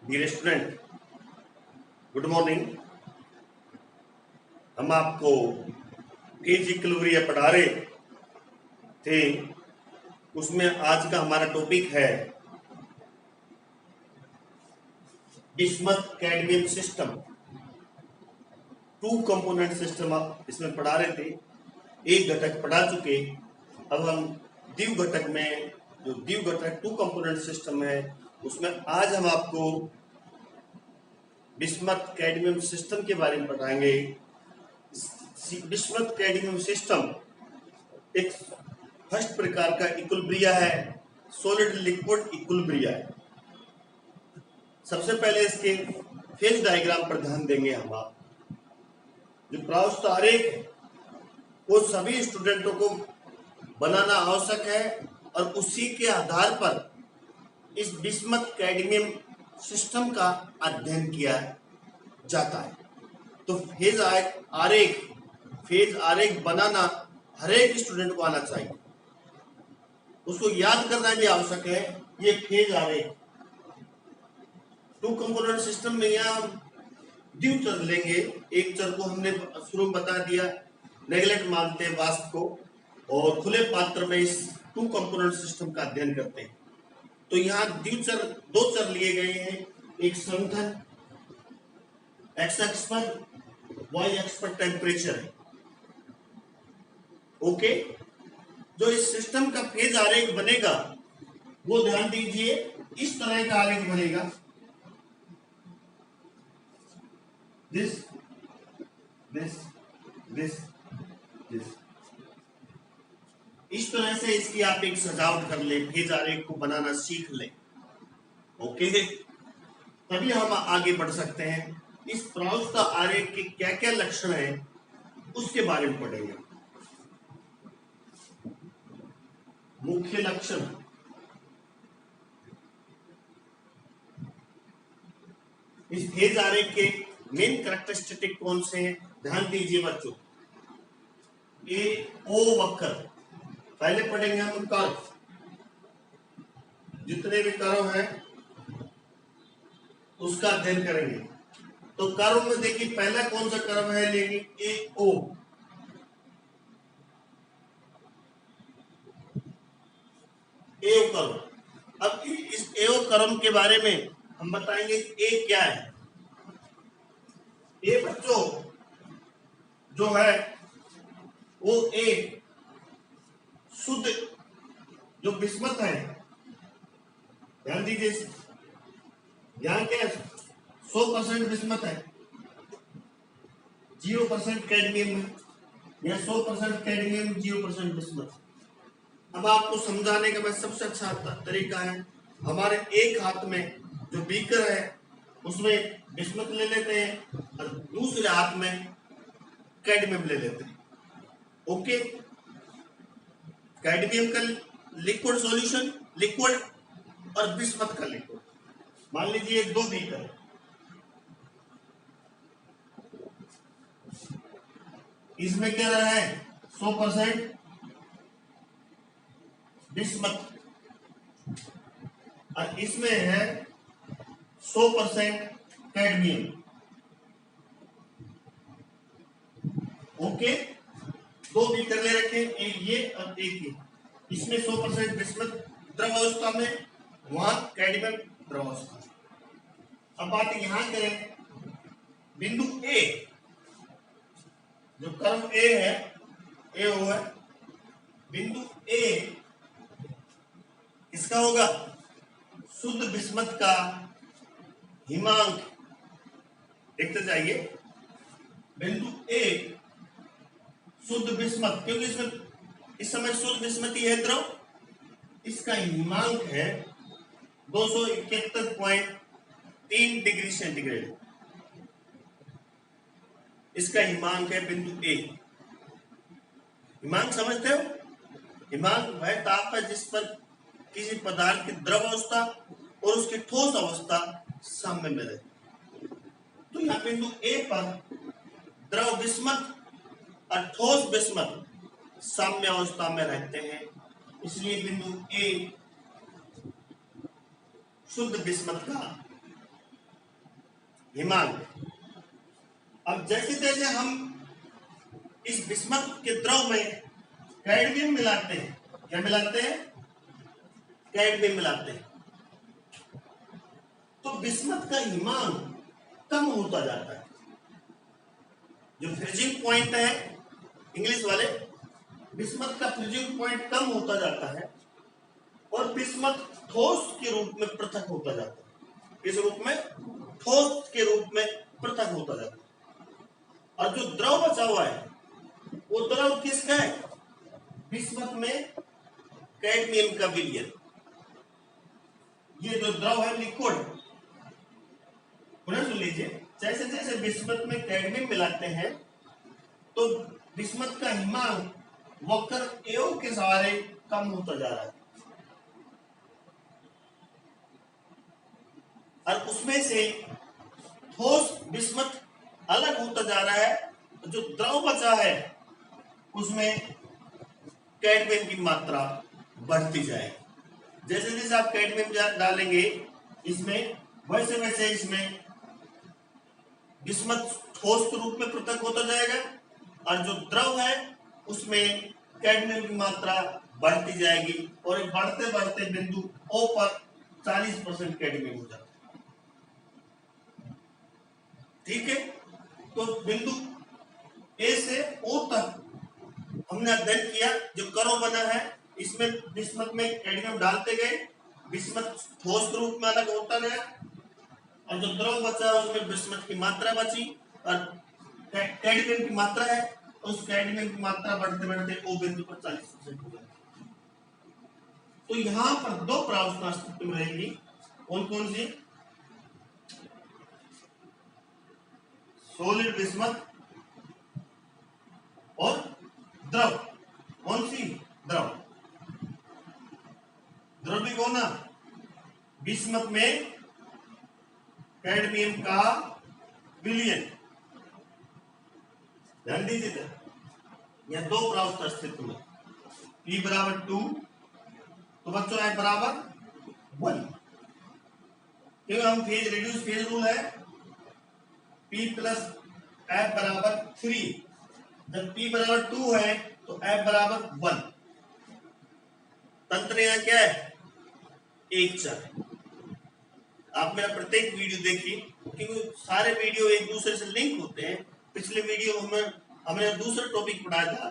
Dear student, good morning. हम आपको phase equilibrium पढ़ा रहे थे। उसमें आज का हमारा टॉपिक है bismuth cadmium system. Two component system आप इसमें पढ़ा रहे थे। एक घटक पढ़ा चुके। अब हम द्विव घटक में, जो द्विव घटक टू कंपोनेंट सिस्टम है, उसमें आज हम आपको बिस्मथ कैडमियम सिस्टम के बारे में बताएंगे। बिस्मथ कैडमियम सिस्टम एक फर्स्ट प्रकार का इक्विलिब्रिया है, सॉलिड लिक्विड इक्विलिब्रिया है। सबसे पहले इसके फेज डायग्राम पर ध्यान देंगे हम। आप जो प्रवस्थ आरेख है वो सभी स्टूडेंटों को बनाना आवश्यक है और उसी के आधार पर इस बिस्मथ कैडमियम सिस्टम का अध्ययन किया जाता है। तो फेज आरेख बनाना हर एक स्टूडेंट को आना चाहिए। उसको याद करना भी आवश्यक है। ये फेज आरेख टू कंपोनेंट सिस्टम में यहाँ द्विव चर लेंगे। एक चर को हमने शुरू में बता दिया, नेगलेक्ट मानते हैं वास्तव को, और खुले पात्र में इस टू कंपोनेंट सिस्टम का अध्ययन करते हैं। तो यहाँ द्विचर दो चर लिए गए हैं, एक संघन एक्स एक्स पर, वाई एक्स पर टेम्परेचर है। ओके, जो इस सिस्टम का फेज आरेख बनेगा वो ध्यान दीजिए, इस तरह का आरेख बनेगा। दिस दिस दिस दिस इस तरह से इसकी आप एक सजावट कर ले, फेज आरेख को बनाना सीख ले। ओके, तभी हम आगे बढ़ सकते हैं। इस प्रवस्थ आरेख के क्या क्या लक्षण है उसके बारे में पढ़ेंगे। मुख्य लक्षण, इस फेज आरेख के मेन कैरेक्टरिस्टिक कौन से हैं, ध्यान दीजिए बच्चों। ए ओ वक्र पहले पढ़ेंगे हम। कर्व, जितने भी कर्व हैं उसका अध्ययन करेंगे। तो कर्व में देखिए पहला कौन सा कर्व है, लेंगे ए ओ। एओ कर्व। अब इस एओ कर्व के बारे में हम बताएंगे ए क्या है। ए बच्चों जो है वो ए शुद्ध जो बिस्मथ है, ध्यान दीजिए, यहाँ क्या 100% बिस्मथ है, 0% कैडमियम है, या 100% कैडमियम 0% बिस्मथ। अब आपको समझाने का मैं सबसे अच्छा तरीका है, हमारे एक हाथ में जो बीकर है उसमें बिस्मथ ले लेते हैं और दूसरे हाथ में कैडमियम ले लेते हैं। ओके, कैडमियम का लिक्विड सॉल्यूशन, लिक्विड और बिस्मथ का लिक्विड। मान लीजिए दो बीकर, इसमें क्या रहा है 100% बिस्मथ और इसमें है 100% कैडमियम। ओके, दो बीकर ले रखे, एक ये और एक ये। इसमें 100% बिस्मथ द्रव अवस्था में, वहां कैडमियम द्रव अवस्था। अब बात यहां करें, बिंदु ए, जो कर्व ए है, ए हुआ बिंदु ए, इसका होगा शुद्ध बिस्मथ का हिमांक। देखते जाइए, बिंदु ए शुद्ध बिस्मथ, क्योंकि इसमें इस समय शुद्ध बिस्मथ ही है द्रव, इसका हिमांक है 271.3 डिग्री सेंटीग्रेड। इसका हिमांक है बिंदु ए। हिमांक समझते हो? हिमांक वह ताप है जिस पर किसी पदार्थ की द्रव अवस्था और उसकी ठोस अवस्था साम्य में रहती। तो यहाँ बिंदु ए पर द्रव बिस्मथ और ठोस बिस्मथ साम्य अवस्था में रहते हैं, इसलिए बिंदु ए शुद्ध बिस्मथ का हिमांक। अब जैसे जैसे हम इस बिस्मथ के द्रव में कैडमियम मिलाते हैं, क्या मिलाते हैं? कैडमियम मिलाते हैं, तो बिस्मथ का हिमांक कम होता जाता है। जो फ्रीजिंग पॉइंट है इंग्लिश वाले, बिस्मथ का फ्रीजिंग पॉइंट कम होता जाता है और बिस्मथ ठोस के रूप में पृथक होता जाता है। इस रूप में ठोस के रूप में पृथक होता जाता है। और जो द्रव बचा हुआ है वो द्रव किसका है? बिस्मथ में कैडमियम का विलयन। ये जो द्रव है लिक्विड, पुनः सुन लीजिए, जैसे जैसे बिस्मथ में कैडमियम मिलाते हैं तो बिस्मथ का हिमांक वक्र एओ के सहारे कम होता जा रहा है और उसमें से ठोस बिस्मथ अलग होता जा रहा है। जो द्रव बचा है उसमें कैडमियम की मात्रा बढ़ती जाएगी। जैसे जैसे आप कैडमियम डालेंगे इसमें, वैसे वैसे इसमें बिस्मथ ठोस के रूप में पृथक होता जाएगा और जो द्रव है उसमें कैडमियम की मात्रा बढ़ती जाएगी और एक बढ़ते बढ़ते बिंदु O पर 40% कैडमियम हो जाता है। ठीक है, तो बिंदु A से O तक हमने अध्ययन किया। जो कर्व बना है इसमें बिस्मथ में कैडमियम डालते गए, बिस्मथ ठोस के रूप में अलग होता गया और जो द्रव बचा उसमें बिस्मथ की मात्रा बची और कैडमियम की मात्रा है, उस कैडमियम की मात्रा बढ़ते बढ़ते O बिंदु पर 40% हो जाती है। तो यहां पर दो प्रावस्था अस्तित्व में रहेगी। कौन कौन सी? सॉलिड बिस्मथ और द्रव। कौन सी? द्रव। द्रव भी कौन ना? बिस्मथ में कैडमियम का विलयन। ध्यान दीजिए, यह दो प्रावस्था अस्तित्व में, P बराबर 2 तो बच्चों F बराबर 1, क्योंकि हम फेज रिड्यूस फेज रूल है P प्लस F बराबर 3। जब P बराबर 2 है तो F बराबर 1। तंत्र यहां क्या है? एक चर। आप मेरा प्रत्येक वीडियो देखिए क्योंकि सारे वीडियो एक दूसरे से लिंक होते हैं। पिछले वीडियो में हमने दूसरा टॉपिक पढ़ाया था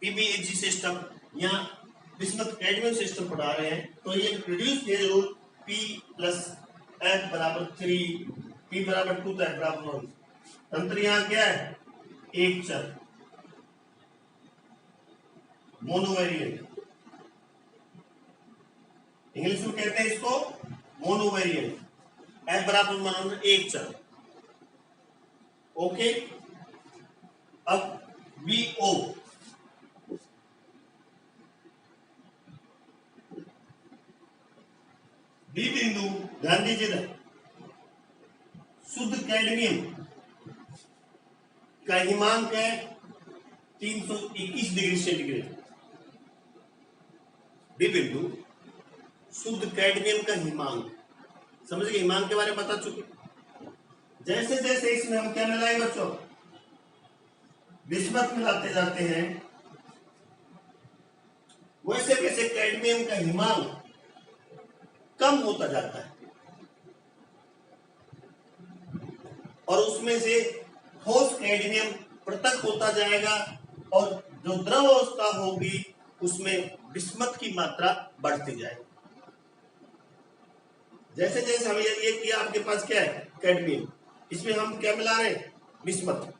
पीबीएचजी सिस्टम, यहाँ बिस्मथ कैडमियम सिस्टम पढ़ा रहे हैं। तो ये reduce phase rule P plus F बराबर 3, P बराबर 2 तो F बराबर 1। तंत्र यहाँ क्या है? एक चर, मोनोवेरिएंट। इंग्लिश में कहते हैं इसको मोनोवेरिएंट। F बराबर एक चर। ओके, अब BO बी बिंदु, ध्यान दीजिए, शुद्ध कैडमियम का हिमांक है 321 डिग्री सेंटीग्रेड। बी बिंदु शुद्ध कैडमियम का हिमांक, समझ गए? हिमांक के बारे में बता चुके। जैसे जैसे इसमें हम क्या मिलाएंगे बच्चों? बिस्मथ मिलाते जाते हैं, वैसे वैसे कैडमियम का हिमांक कम होता जाता है और उसमें से ठोस कैडमियम पृथक होता जाएगा और जो द्रव अवस्था होगी उसमें बिस्मथ की मात्रा बढ़ती जाएगी। जैसे जैसे हम ये किया, आपके पास क्या है? कैडमियम, इसमें हम क्या मिला रहे हैं? बिस्मथ।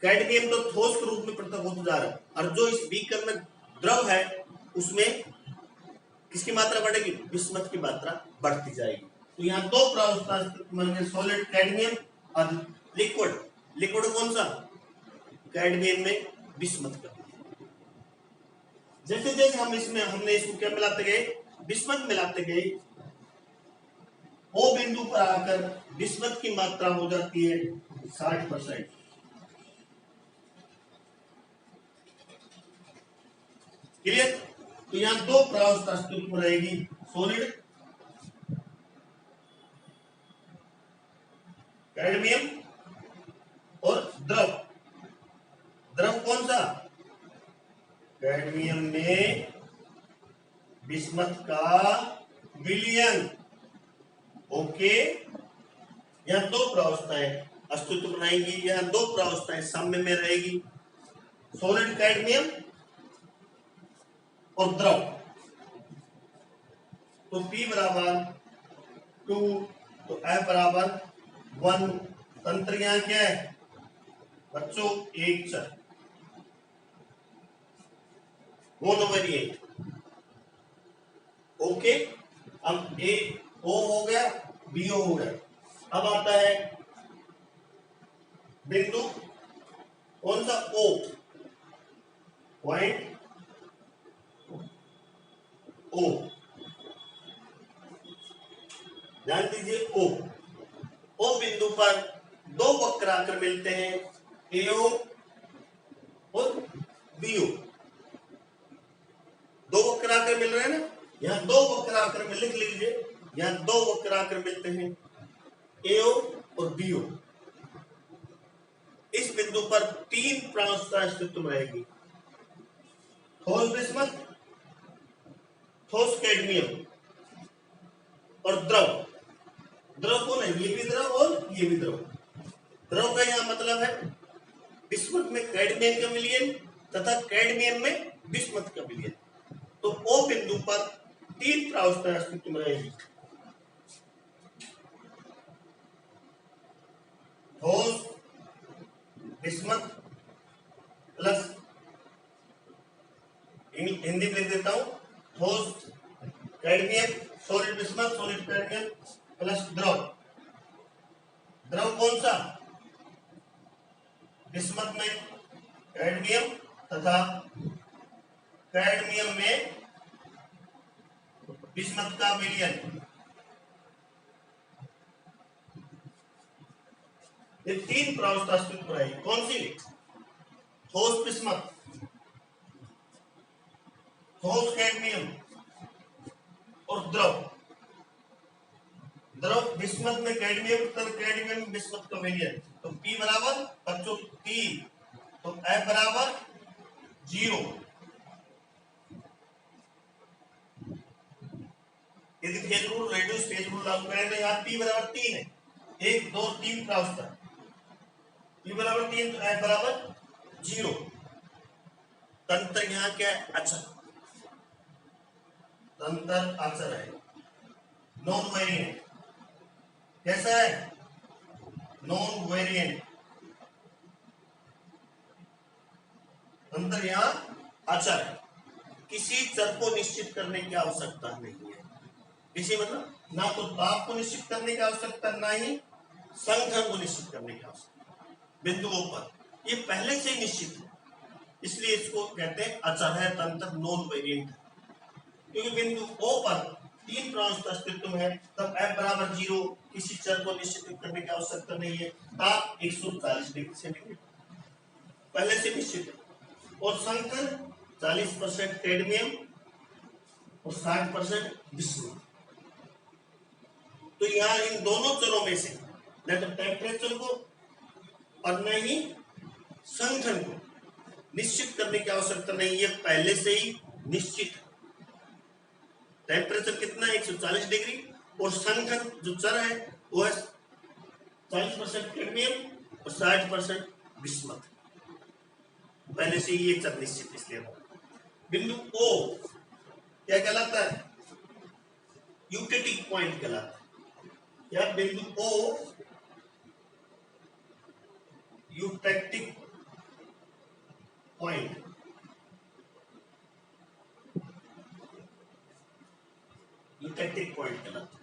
कैडमियम तो ठोस के रूप में पृथक होता जा रहा है और जो इस बीकर में द्रव है उसमें किसकी मात्रा बढ़ेगी? बिस्मथ की मात्रा बढ़ती जाएगी। तो यहाँ दो प्रावस्था अस्तित्व में, सॉलिड कैडमियम और लिक्विड। लिक्विड कौन सा? कैडमियम में बिस्मथ का। जैसे जैसे हम इसमें हमने इसको क्या मिलाते गए? बिस्मथ मिलाते गए, O बिंदु पर आकर बिस्मथ की मात्रा हो जाती है 60%। क्लियर? तो यहाँ दो प्रावस्था अस्तित्व रहेगी, सॉलिड कैडमियम और द्रव, द्रव कौन सा, कैडमियम में बिस्मथ का विलयन। ओके, यहाँ दो प्रावस्थाएं अस्तित्व बनाएंगी, यहाँ दो प्रावस्थाएं साम्य में रहेगी, सॉलिड कैडमियम और द्रव। तो P बराबर 2, तो F बराबर 1। तंत्र यहाँ क्या है बच्चों, एक चर, मोनोवेरिएंट। ओके, अब A O हो गया, B O हो गया। अब आता है बिंदु कौन सा, O, पॉइंट O, ध्यान दीजिए O बिंदु पर दो वक्र आकर मिलते हैं, AO और BO। दो वक्र आकर मिल रहे हैं ना, यहाँ दो वक्र आकर में लिख लीजिए, यहाँ दो वक्र आकर मिलते हैं AO और BO। इस बिंदु पर तीन प्रावस्था अस्तित्व में रहेगी, ठोस बिस्मथ, ठोस कैडमियम और द्रव। द्रव कौन है, ये भी द्रव और ये भी द्रव। द्रव का यहाँ मतलब है बिस्मथ में कैडमियम का विलयन तथा कैडमियम में बिस्मथ का विलयन। तो O बिंदु पर तीन प्रावस्थाएं अस्तित्व में रहेगी, ठोस बिस्मथ प्लस, हिंदी में लिख देता हूं, ठोस cadmium, solid bismuth, solid cadmium plus द्रव। द्रव कौन सा, बिस्मथ में कैडमियम तथा कैडमियम में बिस्मथ का विलयन। ये तीन प्रावस्था अस्तित्व में रहेगी, कौन सी, ठोस बिस्मथ, ठोस कैडमियम और द्रव। द्रव बिस्मथ में कैडमियम तथा कैडमियम में बिस्मथ का विलयन। तो P बराबर बच्चों 3, तो F बराबर 0। यदि phase rule radius phase rule लागू करें तो यहाँ P बराबर 3 है, 1 2 3 प्रावस्था, P बराबर 3 तो F बराबर 0। तंत्र यहाँ क्या है, अचर, तंत्र अचर है, नॉन वेरिएंट। कैसा है, नॉन वेरिएंट। तंत्र यहाँ अचर है, किसी चर को निश्चित करने की आवश्यकता नहीं है। किसी मतलब ना तो ताप को निश्चित करने की आवश्यकता, ना ही संघन को निश्चित करने की आवश्यकता। बिंदुओं पर ये पहले से ही निश्चित है, इसलिए इसको कहते हैं अचर है, तंत्र नॉन वेरिएंट है। क्योंकि बिंदु O पर तीन प्रावस्था अस्तित्व में है, तब F बराबर 0, किसी चर को निश्चित करने की आवश्यकता नहीं है। ताप 140 डिग्री सेंटीग्रेड पहले से निश्चित है, और संकर 40% कैडमियम और 60% बिस्मथ। तो यहाँ इन दोनों चरों में से न तो टेम्परेचर को और न ही संघन को निश्चित करने की आवश्यकता नहीं है, पहले से ही निश्चित है। टेम्परेचर कितना है, 140 डिग्री, और संघन जो चर है वो है 40% कैडमियम और 60% बिस्मथ। पहले से ही ये चर निश्चित, इसलिए बिंदु O क्या कहलाता है, यूटेटिक पॉइंट कहलाता है। क्या बिंदु O eutectic point, eutectic point कहलाता है।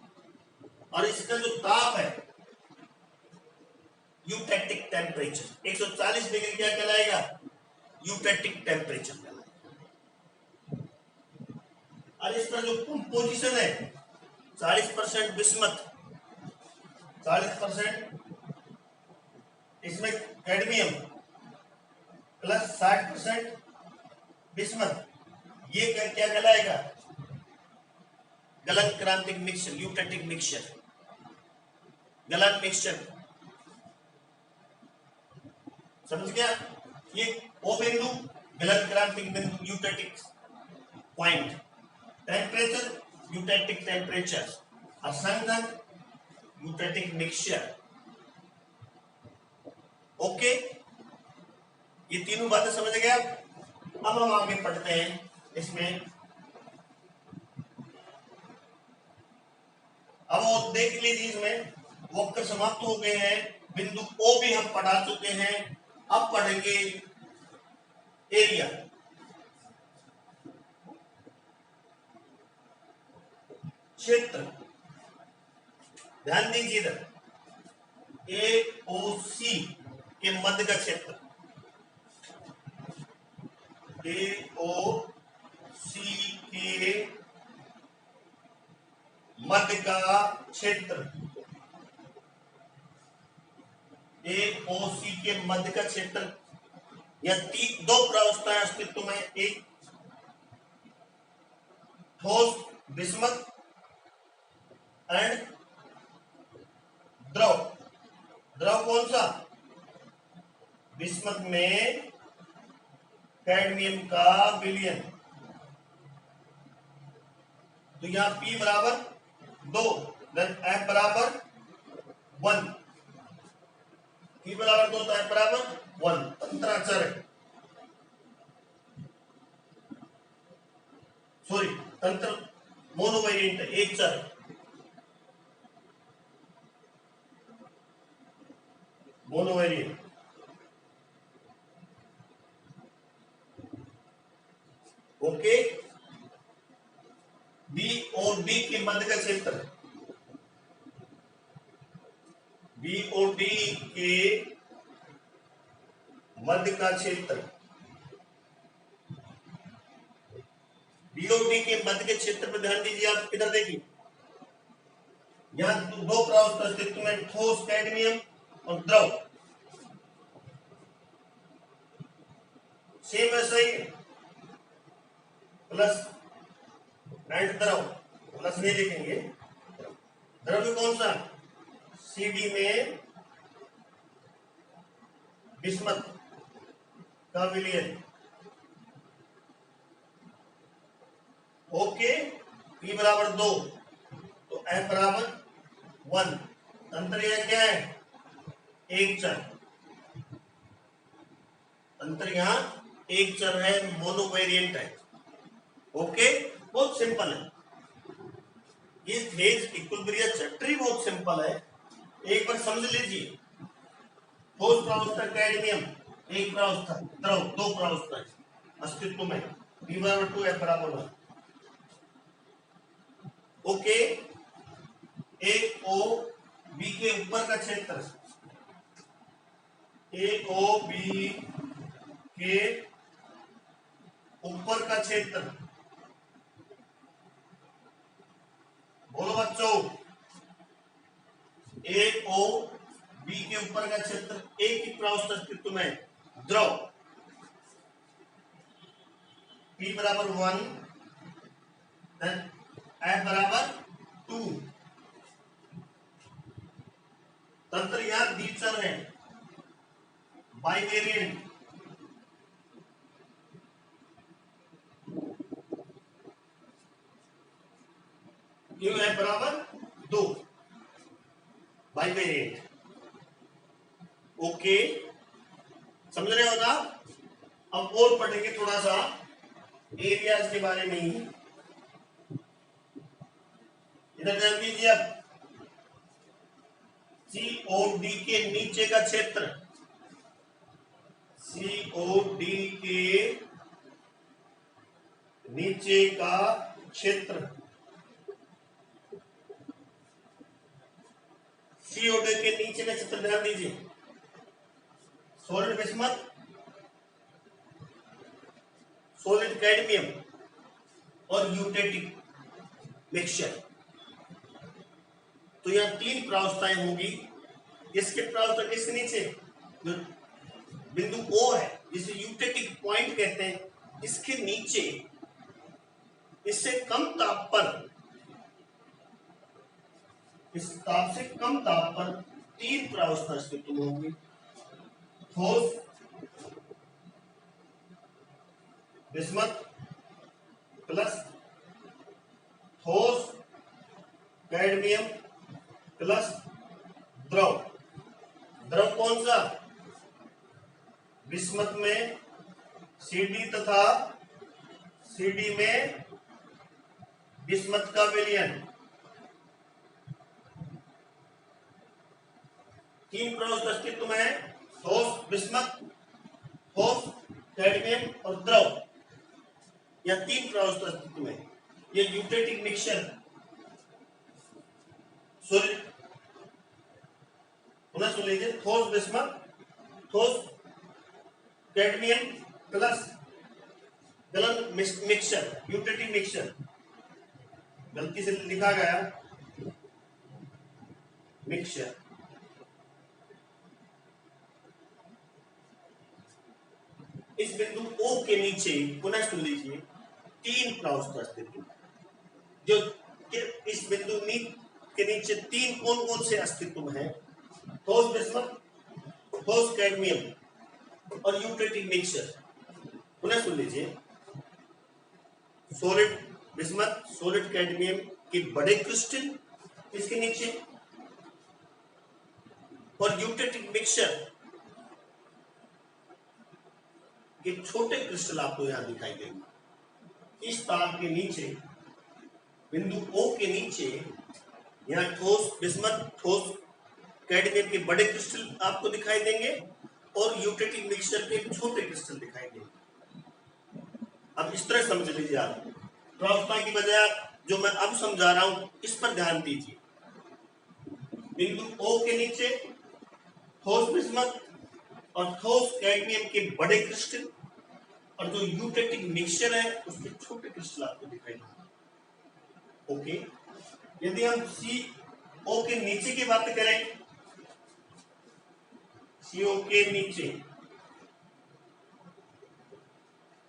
और इसका जो ताप है, यूटेटिक टेम्परेचर 140 डिग्री क्या कहलाएगा, यूटेटिक टेम्परेचर कहलाएगा। और इसका जो कंपोजिशन है, 40% बिस्मथ, 40% इसमें कैडमियम प्लस 60% बिस्मथ, ये क्या कहलाएगा, गलन क्रांतिक मिक्सचर, यूटेटिक मिक्सचर, गलन मिक्सचर। समझ गया? ये ओ बिंदु गलत क्रांतिक बिंदु eutectic point, temperature eutectic temperature, असंघन यूटेटिक मिक्सचर। ओके, ये तीनों बातें समझ गए आप? अब हम आगे पढ़ते हैं इसमें। अब वो देख लीजिए, इसमें वक्र समाप्त हो गए हैं, बिंदु ओ भी हम पढ़ा चुके हैं। अब पढ़ेंगे एरिया। क्षेत्र, ध्यान दीजिए इधर, ए ओ सी के मध्य का क्षेत्र, ए ओ सी के मध्य का क्षेत्र, ए ओ सी के मध्य का क्षेत्र। या दो प्रावस्थाएं अस्तित्व में, एक ठोस बिस्मथ एंड द्रव। द्रव कौन सा? बिस्मथ में कैडमियम का विलयन। तो यहां P बराबर 2, देन F बराबर 1, P बराबर 2 तो F बराबर 1। तंत्राचर है, सॉरी तंत्र मोनोवेरिएंट है, एक चर है, मोनोवेरिएंट। ओके, बी और डी के मध्य का क्षेत्र, बी और डी के मध्य का क्षेत्र, बी और डी के मध्य के क्षेत्र पर ध्यान दीजिए। आप इधर देखिए, यहां दो प्रावस्था अस्तित्व में, ठोस कैडमियम और द्रव। सेम ऐसा ही प्लस एंड द्रव, प्लस नहीं लिखेंगे। द्रव्य कौन सा? सीडी में बिस्मथ का विलयन। ओके, P बराबर 2 तो F बराबर 1। अंतर यह क्या है? एक चर। अंतर यहां एक चर है, मोनोवेरिएंट है। ओके, बहुत सिंपल है ये फेज इक्विलिब्रियम चैप्टर, बहुत सिंपल है, एक बार समझ लीजिए। ठोस प्रावस्था कैडमियम, एक प्रावस्था द्रव, दो प्रावस्था अस्तित्व में, P बराबर 2 F बराबर 1। ओके, ए ओ बी के ऊपर का क्षेत्र, ए ओ बी के ऊपर का क्षेत्र, बोलो बच्चों, ए ओ बी के ऊपर का क्षेत्र, एक ही प्रावस्था अस्तित्व में, द्रव, P बराबर 1, F बराबर 2। तंत्र यहां द्विचर है, बाइवेरिएंट। क्यों है बराबर 2, बाइवेरिएंट। ओके, समझ रहे हो ना? अब और पढ़ेंगे थोड़ा सा एरियाज के बारे में ही। इधर ध्यान दीजिए, अब COD के नीचे का क्षेत्र, COD के नीचे का क्षेत्र, COD के नीचे का क्षेत्र ध्यान दीजिए, सॉलिड बिस्मथ, सॉलिड कैडमियम और यूटेटिक मिक्सचर। तो यहां तीन प्रावस्थाएं होंगी। इसके प्रावस्था किसके नीचे? जो बिंदु O है, जिसे यूटेटिक पॉइंट कहते हैं, इसके नीचे, इससे कम ताप पर, इस ताप से कम ताप पर तीन प्रावस्था अस्तित्व में होंगी, ठोस, बिस्मथ प्लस ठोस कैडमियम प्लस द्रव। द्रव कौन सा? बिस्मथ में Cd तथा Cd में बिस्मथ का विलयन। तीन प्रवस्थ अस्तित्व में है, ठोस बिस्मथ, ठोस कैडमियम और द्रव। या तीन प्रवस्थ अस्तित्व में। ये यूटेटिक मिक्सचर पुनः सुन लीजिए, ठोस बिस्मथ, ठोस कैडमियम प्लस गलन मिक्सचर, यूटेटिक मिक्सचर। गलती से लिखा गया मिक्सचर। इस बिंदु O के नीचे पुनः सुन लीजिए, तीन प्रवस्थ अस्तित्व। जो इस बिंदु के नीचे तीन कौन कौन से अस्तित्व हैं? ठोस बिस्मथ, ठोस कैडमियम और यूटेटिक मिक्सचर। पुनः सुन लीजिए, सॉलिड बिस्मथ, सॉलिड कैडमियम के बड़े क्रिस्टल इसके नीचे और यूटेटिक मिक्सचर के छोटे क्रिस्टल आपको यहां दिखाई देंगे। इस तार के नीचे बिंदु O के नीचे यहां ठोस बिस्मथ, ठोस कैडमियम के बड़े क्रिस्टल आपको दिखाई देंगे और यूटेटिक मिक्सचर के छोटे क्रिस्टल दिखाई देंगे। अब इस तरह समझ लीजिए, आप प्रवस्था की बजाय जो मैं अब समझा रहा हूं इस पर ध्यान दीजिए। बिंदु O के नीचे ठोस बिस्मथ और ठोस कैडमियम के बड़े क्रिस्टल और जो यूटेटिक मिक्सचर है उसके छोटे क्रिस्टल आपको दिखाई देंगे। ओके, यदि हम CO के नीचे की बात करें, CO के नीचे,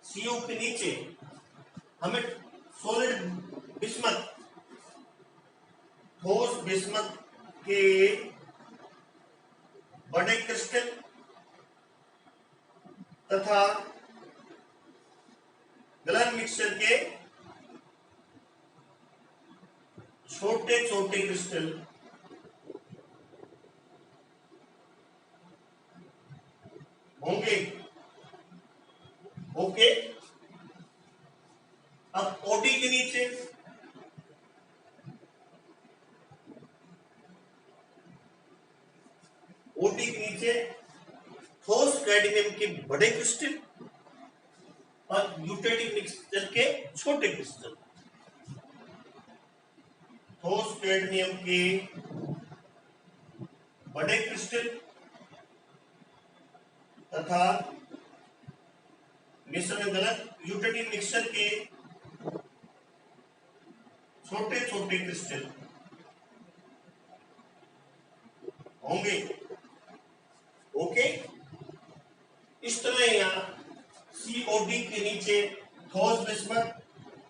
CO के नीचे हमें सॉलिड बिस्मथ, ठोस बिस्मथ के बड़े क्रिस्टल तथा गलन मिक्सचर के छोटे छोटे क्रिस्टल होंगे। ओके, अब ओडी के नीचे ठोस कैडमियम के बड़े क्रिस्टल और यूटेटिक मिक्सचर के छोटे क्रिस्टल। ठोस कैडमियम के बड़े क्रिस्टल तथा मिश्रण गलत यूटेटिक मिक्सचर के छोटे छोटे क्रिस्टल होंगे। ओके, इस तरह यहां COD के नीचे ठोस बिस्मथ,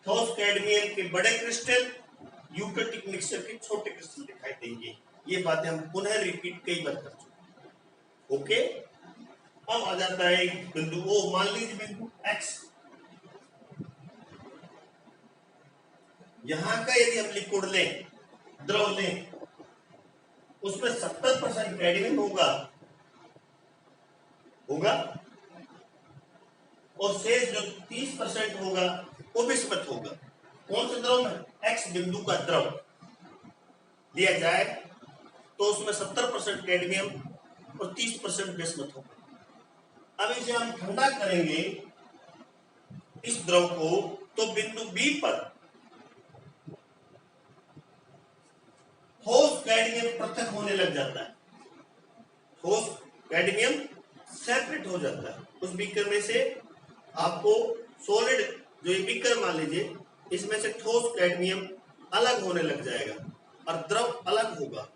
ठोस कैडमियम के बड़े क्रिस्टल, यूटेटिक मिक्सचर के छोटे क्रिस्टल दिखाई देंगे। ये बातें हम पुनः रिपीट कई बार कर चुके। ओके, अब आ जाता है एक बिंदु O, मान लीजिए बिंदु X। यहां का यदि हम लिक्विड लें, द्रव लें, उसमें 70% कैडमियम होगा और शेष जो 30% होगा वो बिस्मथ होगा। कौन से द्रव में? X बिंदु का द्रव लिया जाए तो उसमें 70% कैडमियम और 30% बिस्मथ होगा। अब इसे हम ठंडा करेंगे इस द्रव को, तो बिंदु B पर ठोस कैडमियम पृथक होने लग जाता है। ठोस कैडमियम सेपरेट हो जाता है। उस बीकर में से आपको सॉलिड, जो ये बीकर मान लीजिए, इसमें से ठोस कैडमियम अलग होने लग जाएगा और द्रव अलग होगा।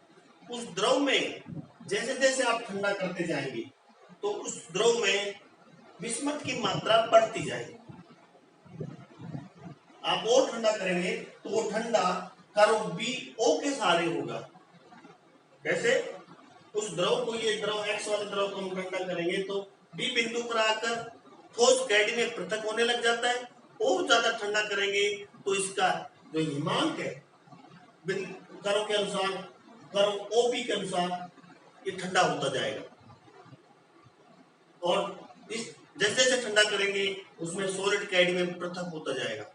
उस द्रव में जैसे जैसे आप ठंडा करते जाएंगे तो उस द्रव में बिस्मथ की मात्रा बढ़ती जाएगी। आप और ठंडा करेंगे तो वो ठंडा कर्व BO के सहारे होगा। कैसे? उस द्रव को, ये द्रव X वाले द्रव को हम ठंडा करेंगे तो B बिंदु पर आकर ठोस कैडमियम पृथक होने लग जाता है। और ज्यादा ठंडा करेंगे तो इसका जो हिमांक है कर्व के अनुसार, कर्व ओपी के अनुसार ये ठंडा होता जाएगा। और इस जैसे जैसे ठंडा करेंगे उसमें सॉलिड कैडमियम पृथक होता जाएगा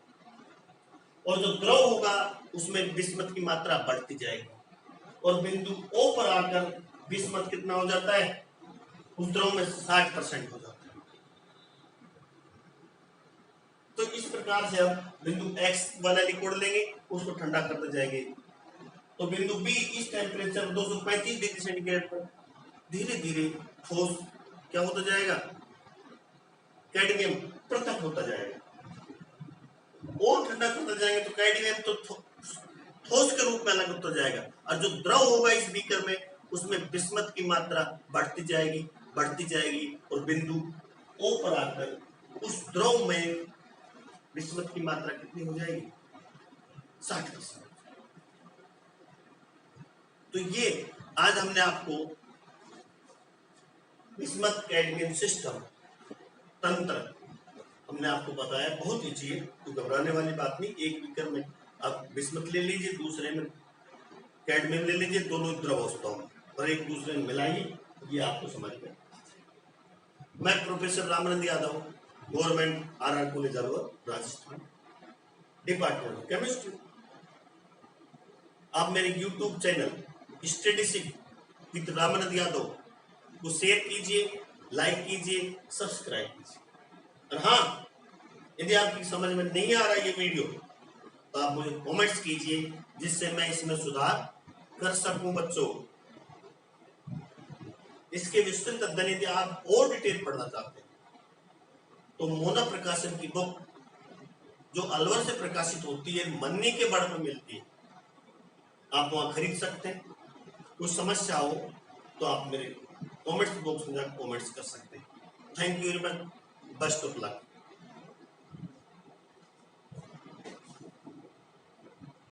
और जो द्रव होगा उसमें बिस्मत की मात्रा बढ़ती जाएगी और बिंदु O पर आकर बिस्मत कितना हो जाता है, उस द्रव में 60% हो जाता है। तो इस प्रकार से हम बिंदु X वाला लिक्विड लेंगे, उसको ठंडा करते जाएंगे। तो बिंदु B इस टेम्परेचर 235 डिग्री सेंटीग्रेड पर धीरे धीरे ठोस क्या होता जाएगा, कैडमियम पृथक होता जाएगा। और ठंडा करते जाएंगे तो कैडमियम तो ठोस के रूप में अलग होता जाएगा और जो द्रव होगा इस बीकर में उसमें बिस्मत की मात्रा बढ़ती जाएगी और बिंदु O पर आकर उस द्रव में बिस्मत की मात्रा कितनी हो जाएगी, 60%। तो ये आज हमने आपको बिस्मत कैडमियम सिस्टम तंत्र हमने आपको बताया। बहुत ईजी है, तो घबराने वाली बात नहीं। एक बीकर में आप बिस्मत ले लीजिए, दूसरे में कैडमियम ले लीजिए, दोनों द्रव अवस्थाओं में और एक दूसरे में मिलाइए, ये आपको समझ में। मैं professor Ramanand Yadav, government RR college Alwar, Rajasthan, department of chemistry. आप मेरे YouTube channel studyship with Ramanand Yadav को शेयर कीजिए, लाइक कीजिए, सब्सक्राइब कीजिए। और हाँ, यदि आपकी समझ में नहीं आ रहा ये वीडियो तो आप मुझे कमेंट्स कीजिए जिससे मैं इसमें सुधार कर सकूं बच्चों। इसके विस्तृत अध्ययन यदि आप और डिटेल पढ़ना चाहते हैं तो मोना प्रकाशन की बुक जो अलवर से प्रकाशित होती है, मन्नी के बड़ में मिलती है, आप वहां खरीद सकते हैं। कुछ समस्या हो तो आप मेरे कमेंट्स बॉक्स में कमेंट्स कर सकते हैं। Thank you very much, best of luck.